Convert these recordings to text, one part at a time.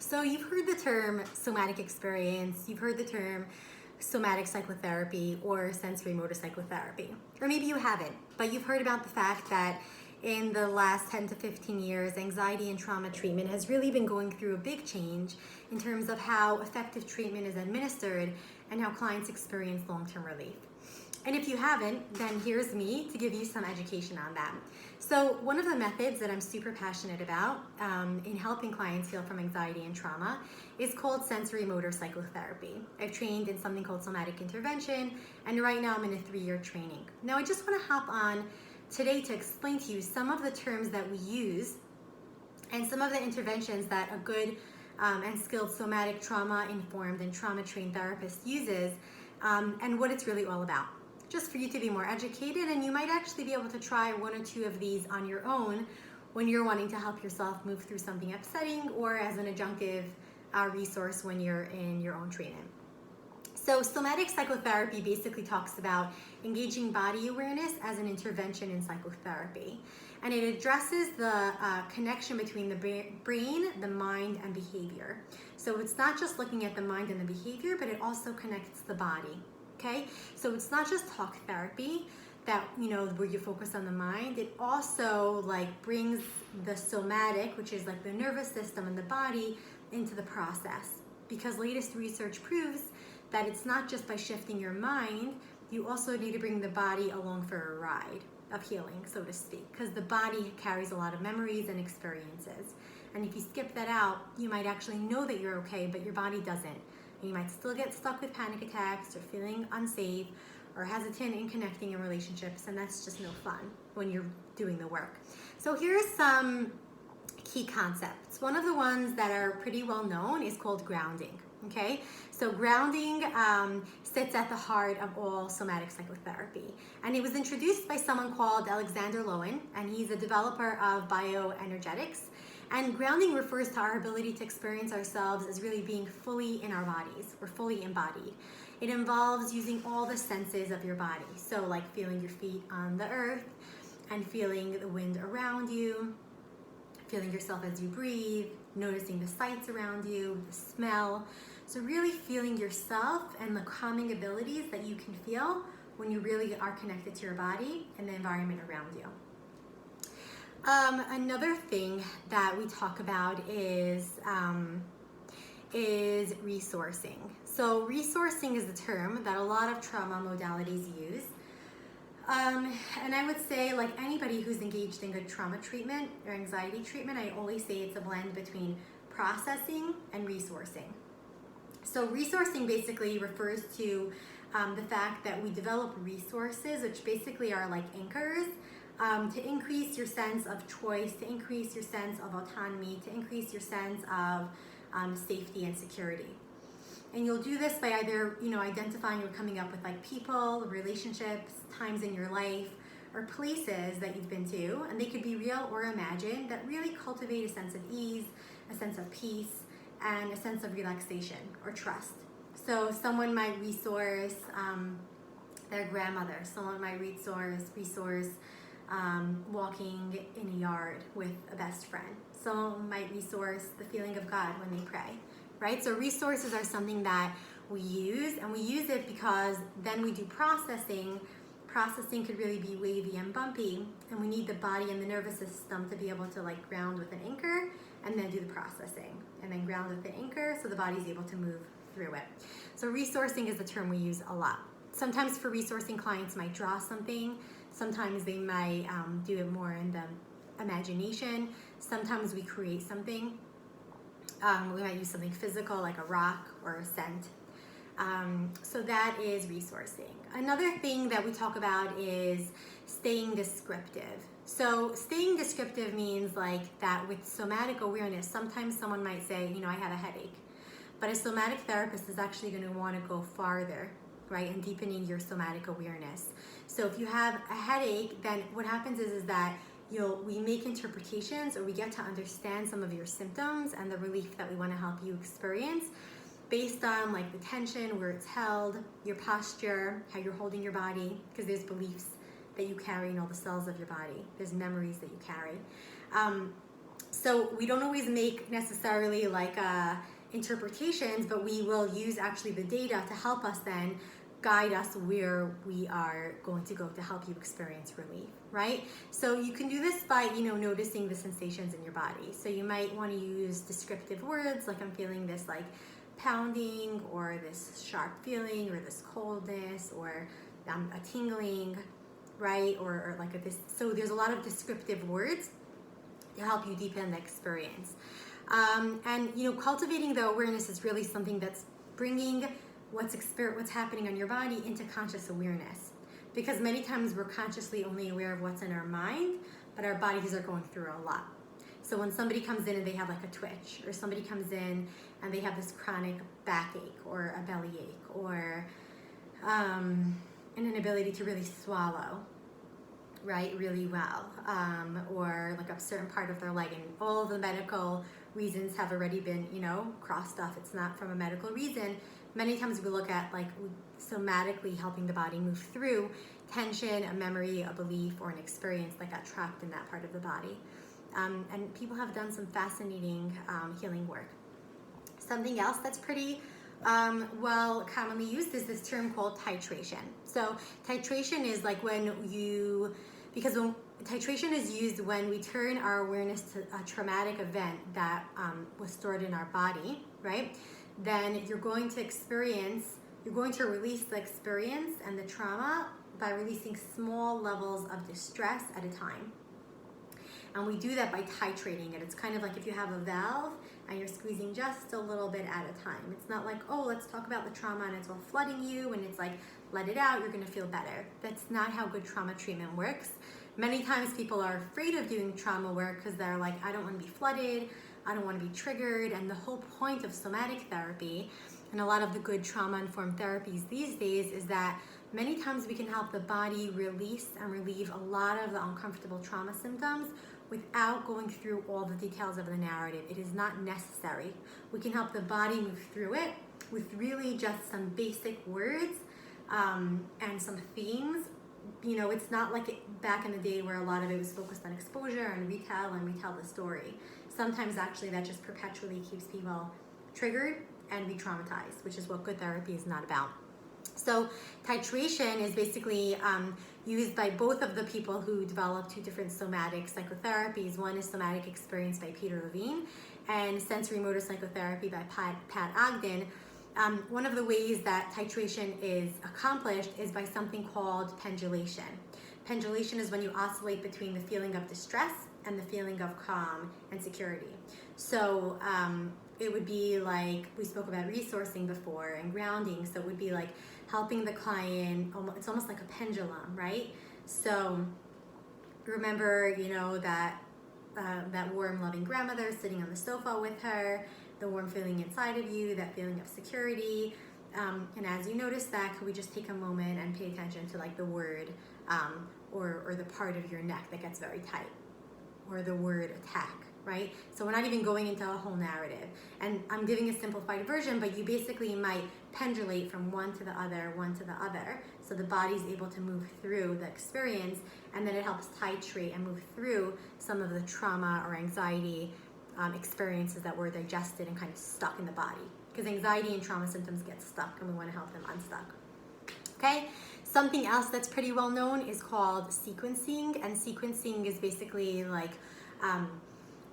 So you've heard the term somatic experience, you've heard the term somatic psychotherapy or sensorimotor psychotherapy. Or maybe you haven't, but you've heard about the fact that in the last 10 to 15 years, anxiety and trauma treatment has really been going through a big change in terms of how effective treatment is administered and how clients experience long-term relief. And if you haven't, then here's me to give you some education on that. So one of the methods that I'm super passionate about in helping clients heal from anxiety and trauma is called sensorimotor psychotherapy. I've trained in something called somatic intervention, and right now I'm in a 3-year training. Now I just want to hop on today to explain to you some of the terms that we use and some of the interventions that a good and skilled somatic trauma-informed and trauma-trained therapist uses and what it's really all about. Just for you to be more educated, and you might actually be able to try 1 or 2 of these on your own when you're wanting to help yourself move through something upsetting or as an adjunctive resource when you're in your own treatment. So somatic psychotherapy basically talks about engaging body awareness as an intervention in psychotherapy. And it addresses the connection between the brain, the mind, and behavior. So it's not just looking at the mind and the behavior, but it also connects the body. Okay, so it's not just talk therapy that, where you focus on the mind. It also brings the somatic, which is like the nervous system and the body, into the process. Because latest research proves that it's not just by shifting your mind, you also need to bring the body along for a ride of healing, so to speak, because the body carries a lot of memories and experiences. And if you skip that out, you might actually know that you're okay, but your body doesn't. And you might still get stuck with panic attacks or feeling unsafe or hesitant in connecting in relationships, and that's just no fun when you're doing the work. So here's some key concepts. One of the ones that are pretty well known is called grounding. Okay, so grounding sits at the heart of all somatic psychotherapy, and it was introduced by someone called Alexander Lowen, and he's a developer of bioenergetics. And grounding refers to our ability to experience ourselves as really being fully in our bodies. We're fully embodied. It involves using all the senses of your body. So like feeling your feet on the earth and feeling the wind around you, feeling yourself as you breathe, noticing the sights around you, the smell. So really feeling yourself and the calming abilities that you can feel when you really are connected to your body and the environment around you. Another thing that we talk about is resourcing. So resourcing is the term that a lot of trauma modalities use. And I would say, like anybody who's engaged in good trauma treatment or anxiety treatment, I always say it's a blend between processing and resourcing. So resourcing basically refers to the fact that we develop resources, which basically are like anchors, to increase your sense of choice, to increase your sense of autonomy, to increase your sense of safety and security. And you'll do this by either, identifying or coming up with people, relationships, times in your life, or places that you've been to, and they could be real or imagined, that really cultivate a sense of ease, a sense of peace, and a sense of relaxation or trust. So someone might resource their grandmother, someone might resource walking in a yard with a best friend. Someone might resource the feeling of God when they pray, right? So resources are something that we use, and we use it because then we do processing. Processing could really be wavy and bumpy, and we need the body and the nervous system to be able to ground with an anchor and then do the processing, and then ground with the anchor so the body's able to move through it. So resourcing is the term we use a lot. Sometimes for resourcing, clients might draw something. Sometimes they might do it more in the imagination. Sometimes we create something. We might use something physical like a rock or a scent. So that is resourcing. Another thing that we talk about is staying descriptive. So staying descriptive means that with somatic awareness, sometimes someone might say, I have a headache. But a somatic therapist is actually going to want to go farther, right, and deepening your somatic awareness. So if you have a headache, then what happens is that we make interpretations, or we get to understand some of your symptoms and the relief that we want to help you experience based on the tension, where it's held, your posture, how you're holding your body, because there's beliefs that you carry in all the cells of your body. There's memories that you carry. So we don't always make necessarily like interpretations, but we will use actually the data to help us then guide us where we are going to go to help you experience relief, right? So you can do this by, noticing the sensations in your body. So you might want to use descriptive words like I'm feeling this like pounding, or this sharp feeling, or this coldness, or a tingling, right? Or like this. So there's a lot of descriptive words to help you deepen the experience. And cultivating the awareness is really something that's bringing what's happening on your body into conscious awareness. Because many times we're consciously only aware of what's in our mind, but our bodies are going through a lot. So when somebody comes in and they have like a twitch, or somebody comes in and they have this chronic backache, or a bellyache, or an inability to really swallow, right, really well, or like a certain part of their leg, and all of the medical reasons have already been, crossed off. It's not from a medical reason. Many times we look at like somatically helping the body move through tension, a memory, a belief, or an experience that got trapped in that part of the body. And people have done some fascinating healing work. Something else that's pretty well commonly used is this term called titration. So titration is like titration is used when we turn our awareness to a traumatic event that was stored in our body, right? Then you're going to release the experience and the trauma by releasing small levels of distress at a time. And we do that by titrating it. It's kind of like if you have a valve and you're squeezing just a little bit at a time. It's not like, oh, let's talk about the trauma and it's all flooding you and it's like, let it out, you're gonna feel better. That's not how good trauma treatment works. Many times people are afraid of doing trauma work because they're like, I don't wanna be flooded, I don't wanna be triggered. And the whole point of somatic therapy and a lot of the good trauma-informed therapies these days is that many times we can help the body release and relieve a lot of the uncomfortable trauma symptoms without going through all the details of the narrative. It is not necessary. We can help the body move through it with really just some basic words and some themes. It's not like back in the day where a lot of it was focused on exposure and retell the story. Sometimes actually that just perpetually keeps people triggered and re-traumatized, which is what good therapy is not about. So titration is basically used by both of the people who developed two different somatic psychotherapies. One is Somatic Experience by Peter Levine and Sensorimotor Psychotherapy by Pat Ogden. One of the ways that titration is accomplished is by something called pendulation. Pendulation is when you oscillate between the feeling of distress and the feeling of calm and security. So it would be like, we spoke about resourcing before and grounding. So it would be like helping the client, it's almost like a pendulum, right? So remember, that warm, loving grandmother sitting on the sofa with her, the warm feeling inside of you, that feeling of security. And as you notice that, could we just take a moment and pay attention to like the word or the part of your neck that gets very tight, or the word attack, right? So we're not even going into a whole narrative. And I'm giving a simplified version, but you basically might pendulate from one to the other, so the body's able to move through the experience, and then it helps titrate and move through some of the trauma or anxiety experiences that were digested and kind of stuck in the body. Because anxiety and trauma symptoms get stuck, and we want to help them unstuck. Okay? Something else that's pretty well known is called sequencing, and sequencing is basically like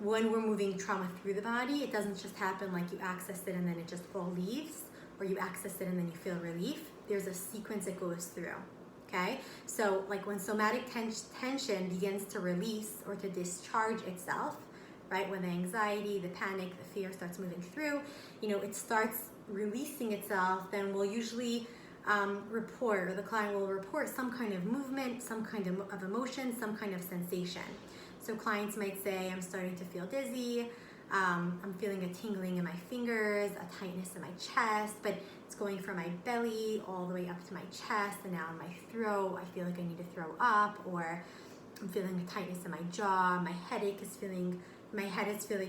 when we're moving trauma through the body, it doesn't just happen like you access it and then it just all leaves, or you access it and then you feel relief. There's a sequence it goes through, okay? So like when somatic tension begins to release or to discharge itself, right? When the anxiety, the panic, the fear starts moving through, it starts releasing itself, then we'll usually report, or the client will report some kind of movement, some kind of emotion, some kind of sensation. So clients might say, I'm starting to feel dizzy, I'm feeling a tingling in my fingers, a tightness in my chest, but it's going from my belly all the way up to my chest, and now in my throat, I feel like I need to throw up, or I'm feeling a tightness in my jaw, my head is feeling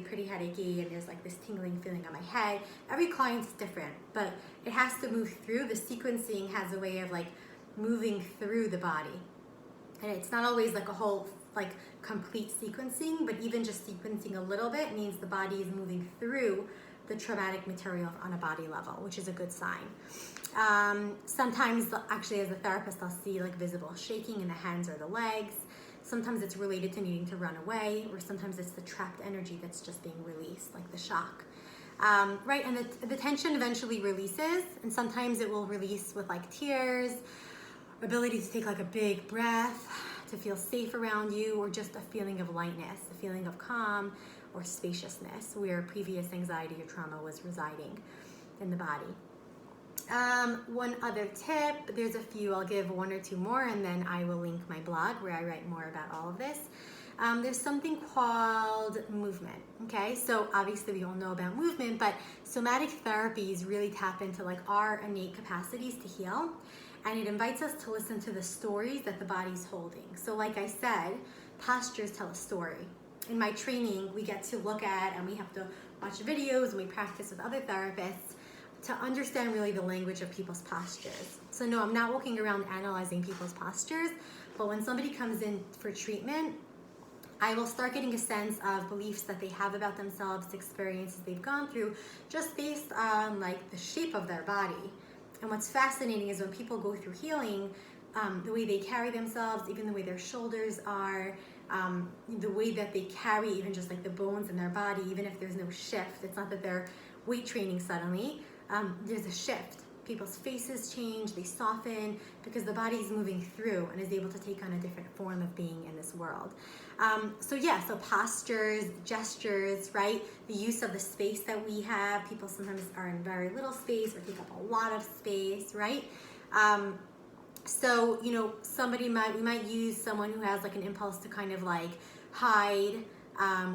pretty headachy, and there's like this tingling feeling on my head. Every client's different, but it has to move through. The sequencing has a way of like moving through the body. And it's not always like a whole like complete sequencing, but even just sequencing a little bit means the body is moving through the traumatic material on a body level, which is a good sign. Sometimes, actually, as a therapist, I'll see like visible shaking in the hands or the legs. Sometimes it's related to needing to run away, or sometimes it's the trapped energy that's just being released, like the shock. Right, and the tension eventually releases, and sometimes it will release with like tears, ability to take like a big breath, to feel safe around you, or just a feeling of lightness, a feeling of calm or spaciousness where previous anxiety or trauma was residing in the body. One other tip, there's a few, I'll give one or two more, and then I will link my blog where I write more about all of this. There's something called movement, okay? So obviously we all know about movement, but somatic therapies really tap into like our innate capacities to heal, and it invites us to listen to the stories that the body's holding. So like I said, postures tell a story. In my training, we get to look at, and we have to watch videos, and we practice with other therapists to understand really the language of people's postures. So no, I'm not walking around analyzing people's postures, but when somebody comes in for treatment, I will start getting a sense of beliefs that they have about themselves, experiences they've gone through, just based on like the shape of their body. And what's fascinating is when people go through healing, the way they carry themselves, even the way their shoulders are, the way that they carry even just like the bones in their body, even if there's no shift. It's not that they're weight training suddenly. There's a shift. People's faces change, they soften, because the body is moving through and is able to take on a different form of being in this world. So postures, gestures, right? The use of the space that we have. People sometimes are in very little space or take up a lot of space, right? So, you know, we might use someone who has like an impulse to kind of like hide,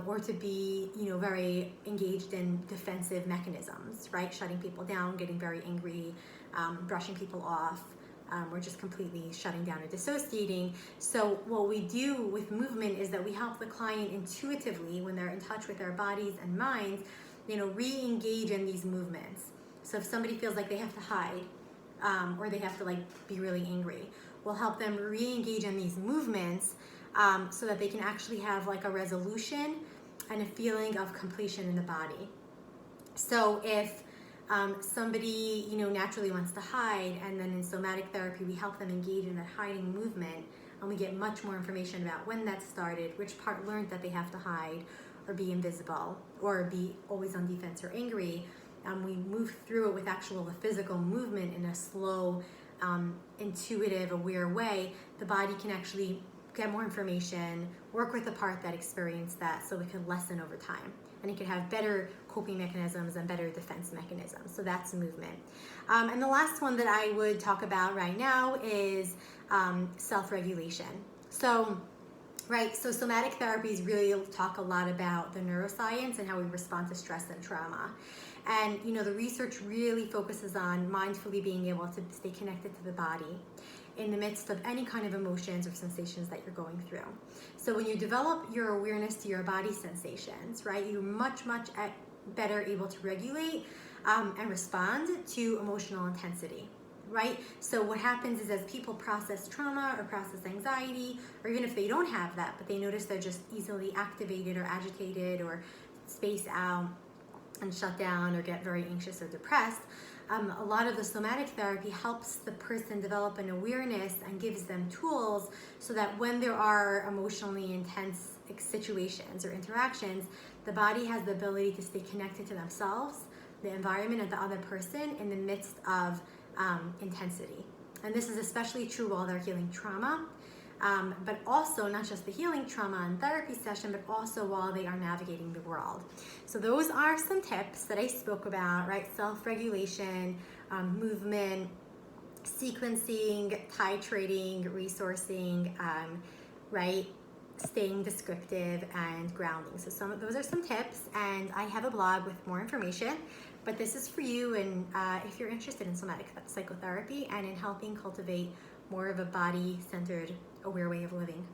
or to be, you know, very engaged in defensive mechanisms, right? Shutting people down, getting very angry, brushing people off, or just completely shutting down or dissociating. So what we do with movement is that we help the client intuitively, when they're in touch with their bodies and minds, you know, re-engage in these movements. So if somebody feels like they have to hide, or they have to like be really angry, we'll help them re-engage in these movements, so that they can actually have like a resolution and a feeling of completion in the body. So if somebody, you know, naturally wants to hide, and then in somatic therapy we help them engage in that hiding movement, and we get much more information about when that started, which part learned that they have to hide or be invisible or be always on defense or angry. We move through it with the physical movement in a slow, intuitive, aware way. The body can actually get more information, work with the part that experienced that, so it can lessen over time, and it can have better coping mechanisms and better defense mechanisms. So that's movement. And the last one that I would talk about right now is self-regulation. So somatic therapies really talk a lot about the neuroscience and how we respond to stress and trauma. And you know, the research really focuses on mindfully being able to stay connected to the body in the midst of any kind of emotions or sensations that you're going through. So when you develop your awareness to your body sensations, right, you're much better able to regulate and respond to emotional intensity, right? So what happens is, as people process trauma or process anxiety, or even if they don't have that, but they notice they're just easily activated or agitated or space out and shut down or get very anxious or depressed, a lot of the somatic therapy helps the person develop an awareness and gives them tools so that when there are emotionally intense situations or interactions, the body has the ability to stay connected to themselves, the environment, and the other person in the midst of intensity. And this is especially true while they're healing trauma, but also not just the healing trauma and therapy session, but also while they are navigating the world. So those are some tips that I spoke about, right? Self-regulation, movement, sequencing, titrating, resourcing, right? Staying descriptive, and grounding. So those are some tips, and I have a blog with more information, but this is for you, and if you're interested in somatic psychotherapy and in helping cultivate more of a body-centered, aware way of living.